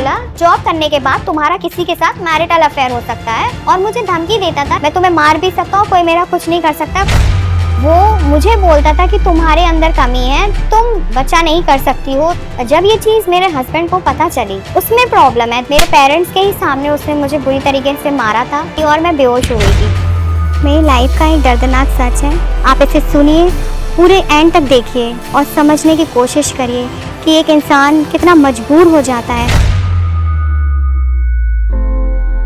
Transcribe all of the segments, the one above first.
बोला जॉब करने के बाद तुम्हारा किसी के साथ मैरिटल अफेयर हो सकता है, और मुझे धमकी देता था मैं तुम्हें मार भी सकता हूँ, कोई मेरा कुछ नहीं कर सकता। वो मुझे बोलता था कि तुम्हारे अंदर कमी है, तुम बच्चा नहीं कर सकती हो। जब ये चीज़ मेरे हस्बैंड को पता चली, उसमें प्रॉब्लम है, मेरे पेरेंट्स के ही सामने उसने मुझे बुरी तरीके से मारा था और मैं बेहोश हो गई थी। मेरी लाइफ का एक दर्दनाक सच है, आप इसे सुनिए, पूरे एंड तक देखिए और समझने की कोशिश करिए कि एक इंसान कितना मजबूर हो जाता है।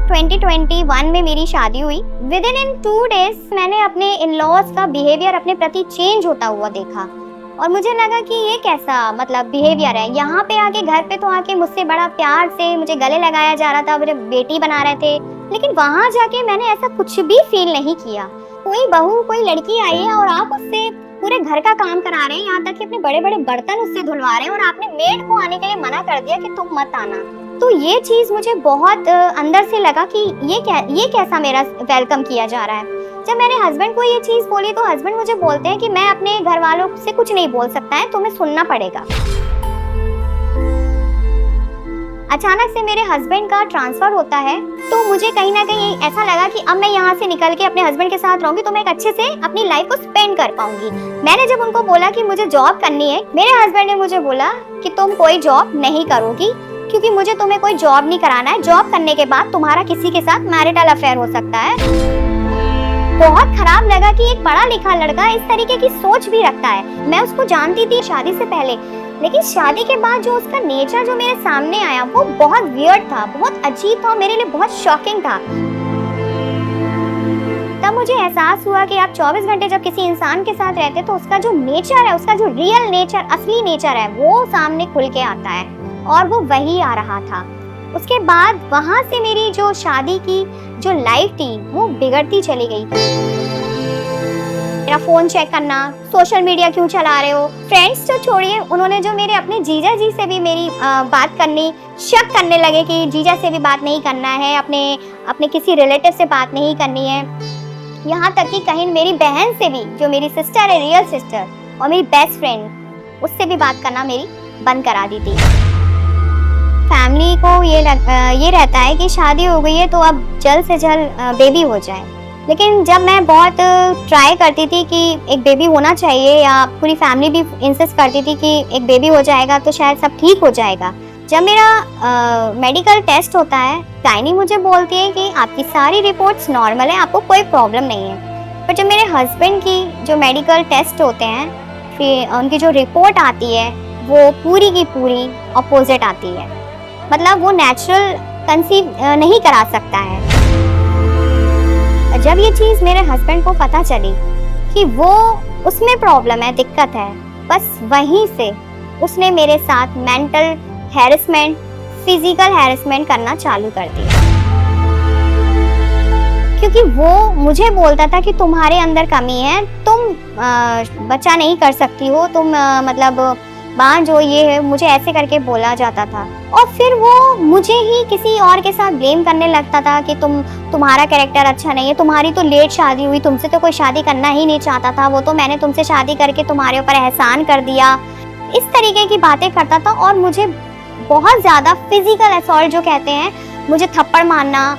2021 में मेरी शादी हुई। विदिन इन 2 डेज मैंने अपने इन-लॉज का बिहेवियर अपने प्रति चेंज होता हुआ देखा, और मुझे लगा कि ये कैसा मतलब बिहेवियर है। यहाँ पे आके घर पे तो आके मुझसे बड़ा प्यार से मुझे गले लगाया जा रहा था, मुझे बेटी बना रहे थे, लेकिन वहाँ जाके मैंने ऐसा कुछ भी फील नहीं किया। कोई बहू, कोई लड़की आई है और आप उससे पूरे घर का काम करा रहे हैं, यहाँ तक कि अपने बड़े बड़े बर्तन उससे धुलवा रहे हैं, और आपने मेड को आने के लिए मना कर दिया कि तुम मत आना। तो ये चीज़ मुझे बहुत अंदर से लगा कि ये कैसा मेरा वेलकम किया जा रहा है। जब मैंने हस्बैंड को ये चीज़ बोली तो हस्बैंड मुझे बोलते हैं कि मैं अपने घर वालों से कुछ नहीं बोल सकता है, तुम्हें सुनना पड़ेगा। अचानक से मेरे हस्बैंड का ट्रांसफर होता है, तो मुझे कहीं ना कहीं ऐसा लगा कि अब मैं यहाँ से निकल के अपने हस्बैंड के साथ रहूंगी तो मैं एक अच्छे से अपनी लाइफ को स्पेंड कर पाऊंगी। मैंने जब उनको बोला कि मुझे जॉब करनी है, मेरे हस्बैंड ने मुझे बोला कि तुम कोई जॉब नहीं करोगी, क्योंकि मुझे तुम्हें कोई जॉब नहीं कराना है, जॉब करने के बाद तुम्हारा किसी के साथ मैरिटल अफेयर हो सकता है। बहुत खराब लगा कि एक पढ़ा लिखा लड़का इस तरीके की सोच भी रखता है। मैं उसको जानती थी शादी से पहले, लेकिन शादी के बाद जो उसका नेचर जो मेरे सामने आया वो बहुत वियर्ड था, बहुत अजीब था, मेरे लिए बहुत शॉकिंग था। तब मुझे एहसास हुआ कि आप 24 घंटे जब किसी इंसान के साथ रहते तो उसका जो नेचर है, उसका जो रियल नेचर, असली नेचर है, वो सामने खुल के आता है, और वो वही आ रहा था। उसके बाद वहाँ से मेरी जो शादी की जो लाइफ थी वो बिगड़ती चली गई। मेरा फोन चेक करना, सोशल मीडिया क्यों चला रहे हो, फ्रेंड्स तो छोड़िए, उन्होंने जो मेरे अपने जीजा जी से भी मेरी बात करनी, शक करने लगे कि जीजा से भी बात नहीं करना है, अपने किसी रिलेटिव से बात नहीं करनी है। यहाँ तक कि कहीं मेरी बहन से भी, जो मेरी सिस्टर है, रियल सिस्टर और मेरी बेस्ट फ्रेंड, उससे भी बात करना मेरी बंद करा दी थी। फैमिली को ये रहता है कि शादी हो गई है तो अब जल्द से जल्द बेबी हो जाए, लेकिन जब मैं बहुत ट्राई करती थी कि एक बेबी होना चाहिए, या पूरी फैमिली भी इंसिस्ट करती थी कि एक बेबी हो जाएगा तो शायद सब ठीक हो जाएगा। जब मेरा मेडिकल टेस्ट होता है, गायनी मुझे बोलती है कि आपकी सारी रिपोर्ट्स नॉर्मल है, आपको कोई प्रॉब्लम नहीं है। पर जब मेरे हस्बैंड की जो मेडिकल टेस्ट होते हैं, फिर उनकी जो रिपोर्ट आती है वो पूरी की पूरी अपोजिट आती है, मतलब वो नेचुरल कंसीव नहीं करा सकता है। जब ये चीज़ मेरे हस्बैंड को पता चली कि वो उसमें प्रॉब्लम है, दिक्कत है, बस वहीं से उसने मेरे साथ मेंटल हैरेसमेंट, फिजिकल हैरेसमेंट करना चालू कर दिया। क्योंकि वो मुझे बोलता था कि तुम्हारे अंदर कमी है, तुम बच्चा नहीं कर सकती हो, तुम मतलब बांझ हो, ये है, मुझे ऐसे करके बोला जाता था। और फिर वो मुझे ही किसी और के साथ ब्लेम करने लगता था कि तुम्हारा कैरेक्टर अच्छा नहीं है, तुम्हारी तो लेट शादी हुई, तुमसे तो कोई शादी करना ही नहीं चाहता था, वो तो मैंने तुमसे शादी करके तुम्हारे ऊपर एहसान कर दिया, इस तरीके की बातें करता था। और मुझे बहुत ज़्यादा फिजिकल असॉल्ट जो कहते हैं, मुझे थप्पड़ मारना,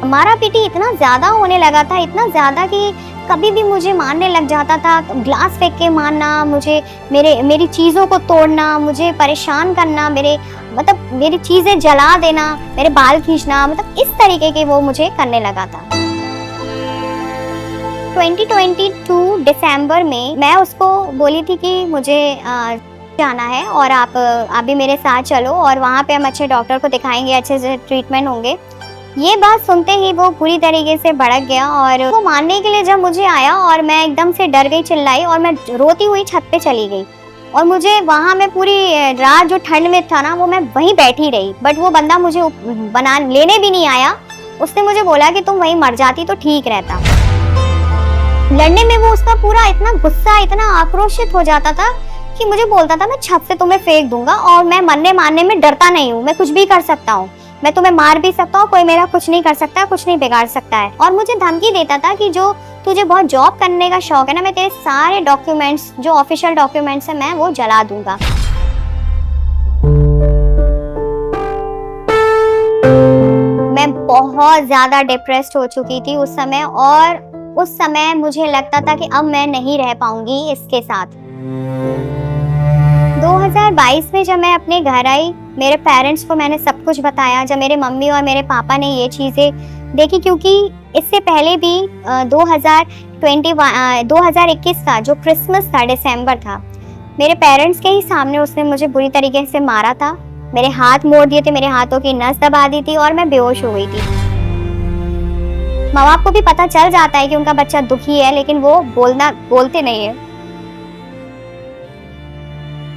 मारा पीटी इतना ज़्यादा होने लगा था, इतना ज़्यादा कि कभी भी मुझे मारने लग जाता था, ग्लास फेंक के मारना, मुझे मेरी चीज़ों को तोड़ना, मुझे परेशान करना, मेरी चीज़ें जला देना, मेरे बाल खींचना, मतलब इस तरीके के वो मुझे करने लगा था। 2022 दिसंबर में मैं उसको बोली थी कि मुझे जाना है और आप भी मेरे साथ चलो, और वहाँ पे हम अच्छे डॉक्टर को दिखाएंगे, अच्छे से ट्रीटमेंट होंगे। ये बात सुनते ही वो पूरी तरीके से भड़क गया, और वो मानने के लिए जब मुझे आया और मैं एकदम से डर गई, चिल्लाई, और मैं रोती हुई छत पे चली गई। और मुझे वहाँ में पूरी रात जो ठंड में था ना, वो मैं वहीं बैठी रही। बट वो बंदा मुझे लेने भी नहीं आया। उसने मुझे बोला कि तुम वहीं मर जाती तो ठीक रहता। लड़ने में वो उसका पूरा इतना गुस्सा, इतना आक्रोशित हो जाता था कि मुझे बोलता था मैं छत से तुम्हें फेंक दूंगा, और मैं मरने मारने में डरता नहीं हूँ, मैं कुछ भी कर सकता हूँ, मैं तुम्हें मार भी सकता हूँ, कोई मेरा कुछ नहीं कर सकता, कुछ नहीं बिगाड़ सकता है। और मुझे धमकी देता था कि जो तुझे बहुत जॉब करने का शौक है ना, मैं तेरे सारे डॉक्यूमेंट्स, जो ऑफिशियल डॉक्यूमेंट्स है, मैं वो जला दूंगा। बहुत ज़्यादा डिप्रेस्ड हो चुकी थी उस समय, और उस समय मुझे लगता था कि अब मैं नहीं रह पाऊंगी इसके साथ। 2022 में जब मैं अपने घर आई, मेरे पेरेंट्स को मैंने सब कुछ बताया। जब मेरे मम्मी और मेरे पापा ने ये चीज़ें देखी, क्योंकि इससे पहले भी 2021 का जो क्रिसमस था, दिसंबर था, मेरे पेरेंट्स के ही सामने उसने मुझे बुरी तरीके से मारा था। मेरे हाथ मोड़ दिए थे, मेरे हाथों की नस दबा दी थी और मैं बेहोश हो गई थी। माँ बाप को भी पता चल जाता है कि उनका बच्चा दुखी है, लेकिन वो बोलते नहीं है।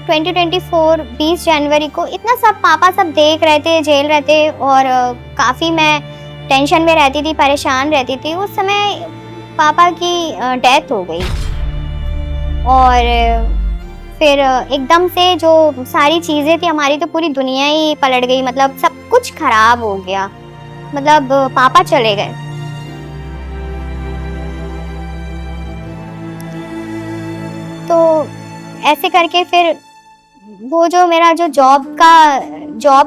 2024 20 जनवरी को इतना सब पापा सब देख रहे थे, झेल रहे थे, और काफ़ी मैं टेंशन में रहती थी, परेशान रहती थी। उस समय पापा की डेथ हो गई, और फिर एकदम से जो सारी चीज़ें थी हमारी, तो पूरी दुनिया ही पलट गई। मतलब सब कुछ खराब हो गया, मतलब पापा चले गए। तो ऐसे करके फिर वो जो मेरा जो जॉब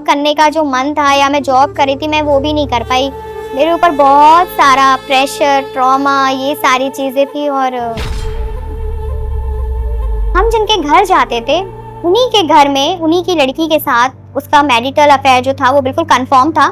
करने का जो मन था, या मैं जॉब कर रही थी, मैं वो भी नहीं कर पाई। मेरे ऊपर बहुत सारा प्रेशर, ट्रॉमा, ये सारी चीज़ें थी। और हम जिनके घर जाते थे, उन्हीं के घर में उन्हीं की लड़की के साथ उसका मैरिटल अफेयर जो था वो बिल्कुल कंफर्म था।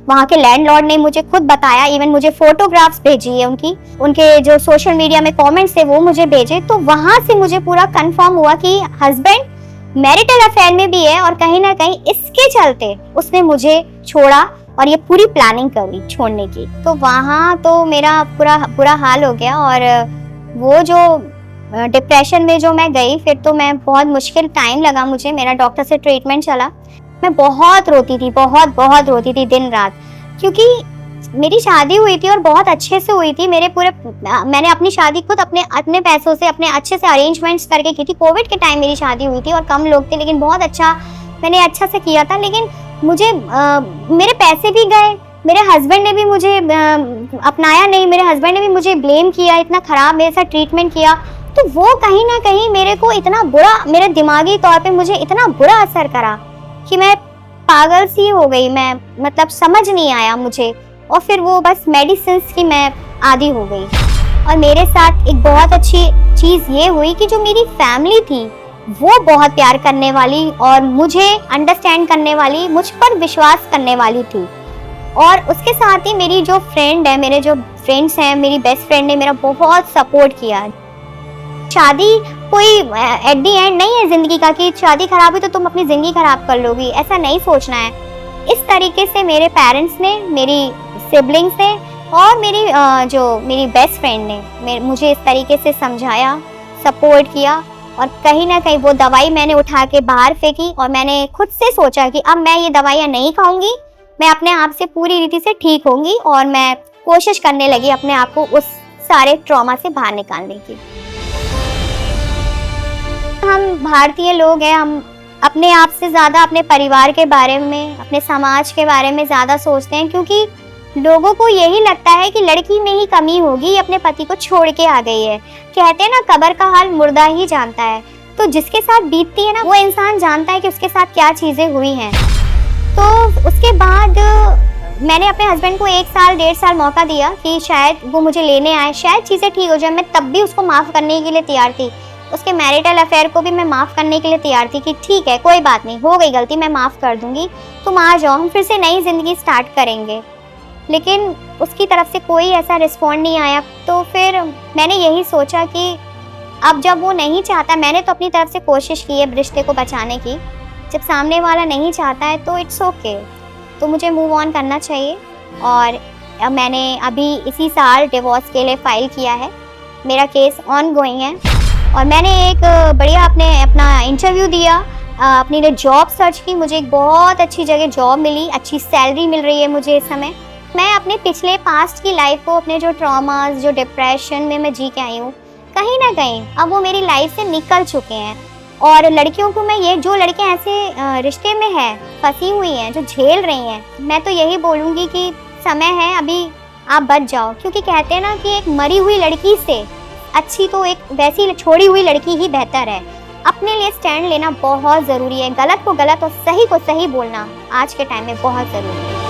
वहाँ के लैंडलॉर्ड ने मुझे खुद बताया, इवन मुझे फोटोग्राफ्स भेजी है उनके जो सोशल मीडिया में कमेंट्स थे वो मुझे भेजे। तो वहाँ से मुझे पूरा कंफर्म हुआ कि हस्बैंड मैरिटल अफेयर में भी है, और कहीं ना कहीं इसके चलते उसने मुझे छोड़ा और ये पूरी प्लानिंग करी छोड़ने की। तो वहाँ तो मेरा पूरा बुरा हाल हो गया, और वो जो डिप्रेशन में जो मैं गई, फिर तो मैं बहुत मुश्किल टाइम लगा मुझे, मेरा डॉक्टर से ट्रीटमेंट चला। मैं बहुत रोती थी, बहुत रोती थी दिन रात, क्योंकि मेरी शादी हुई थी और बहुत अच्छे से हुई थी। मैंने अपनी शादी खुद अपने पैसों से, अपने अच्छे से अरेंजमेंट्स करके की थी। कोविड के टाइम मेरी शादी हुई थी और कम लोग थे, लेकिन बहुत अच्छा मैंने अच्छा से किया था। लेकिन मुझे मेरे पैसे भी गए, मेरे हस्बैंड ने भी मुझे अपनाया नहीं, मेरे हस्बैंड ने भी मुझे ब्लेम किया, इतना खराब मेरे साथ ट्रीटमेंट किया। तो वो कहीं ना कहीं मेरे को इतना बुरा, मेरे दिमागी तौर पे मुझे इतना बुरा असर करा कि मैं पागल सी हो गई। मैं मतलब समझ नहीं आया मुझे, और फिर वो बस मेडिसिन्स की मैं आदी हो गई। और मेरे साथ एक बहुत अच्छी चीज़ ये हुई कि जो मेरी फैमिली थी वो बहुत प्यार करने वाली और मुझे अंडरस्टैंड करने वाली, मुझ पर विश्वास करने वाली थी। और उसके साथ ही मेरी जो फ्रेंड है, मेरे जो फ्रेंड्स हैं, मेरी बेस्ट फ्रेंड ने मेरा बहुत सपोर्ट किया। शादी कोई एट दी एंड नहीं है ज़िंदगी का कि शादी खराब हुई तो तुम अपनी ज़िंदगी खराब कर लोगी, ऐसा नहीं सोचना है। इस तरीके से मेरे पेरेंट्स ने, मेरी सिबलिंग्स ने और मेरी बेस्ट फ्रेंड ने मुझे इस तरीके से समझाया, सपोर्ट किया। और कहीं ना कहीं वो दवाई मैंने उठा के बाहर फेंकी, और मैंने खुद से सोचा कि अब मैं ये दवाइयाँ नहीं खाऊंगी, मैं अपने आप से पूरी रीति से ठीक होंगी, और मैं कोशिश करने लगी अपने आप को उस सारे ट्रॉमा से बाहर निकालने की। हम भारतीय लोग हैं, हम अपने आप से ज़्यादा अपने परिवार के बारे में, अपने समाज के बारे में ज़्यादा सोचते हैं, क्योंकि लोगों को यही लगता है कि लड़की में ही कमी होगी, ये अपने पति को छोड़ के आ गई है। कहते हैं ना, कब्र का हाल मुर्दा ही जानता है। तो जिसके साथ बीतती है ना, वो इंसान जानता है कि उसके साथ क्या चीज़ें हुई हैं। तो उसके बाद मैंने अपने हस्बैंड को 1 साल 1.5 साल मौका दिया कि शायद वो मुझे लेने आए, शायद चीज़ें ठीक हो जाए। मैं तब भी उसको माफ़ करने के लिए तैयार थी, उसके मैरिटल अफेयर को भी मैं माफ़ करने के लिए तैयार थी कि ठीक है, कोई बात नहीं, हो गई गलती, मैं माफ़ कर दूंगी, तुम आ जाओ, हम फिर से नई ज़िंदगी स्टार्ट करेंगे। लेकिन उसकी तरफ से कोई ऐसा रिस्पॉन्ड नहीं आया। तो फिर मैंने यही सोचा कि अब जब वो नहीं चाहता, मैंने तो अपनी तरफ से कोशिश की है रिश्ते को बचाने की, जब सामने वाला नहीं चाहता है तो इट्स ओके, तो मुझे मूव ऑन करना चाहिए। और मैंने अभी इसी साल डिवोर्स के लिए फ़ाइल किया है, मेरा केस ऑन गोइंग है। और मैंने एक बढ़िया अपना इंटरव्यू दिया, अपनी लिए जॉब सर्च की, मुझे एक बहुत अच्छी जगह जॉब मिली, अच्छी सैलरी मिल रही है मुझे इस समय। मैं अपने पिछले पास्ट की लाइफ को, अपने जो ट्रॉमास, जो डिप्रेशन में मैं जी के आई हूँ, कहीं ना कहीं अब वो मेरी लाइफ से निकल चुके हैं। और लड़कियों को मैं जो लड़कियाँ ऐसे रिश्ते में है, फंसी हुई हैं, जो झेल रही हैं, मैं तो यही बोलूँगी कि समय है, अभी आप बच जाओ। क्योंकि कहते हैं ना कि एक मरी हुई लड़की से अच्छी तो एक वैसी छोड़ी हुई लड़की ही बेहतर है। अपने लिए स्टैंड लेना बहुत ज़रूरी है, गलत को गलत और सही को सही बोलना आज के टाइम में बहुत ज़रूरी है।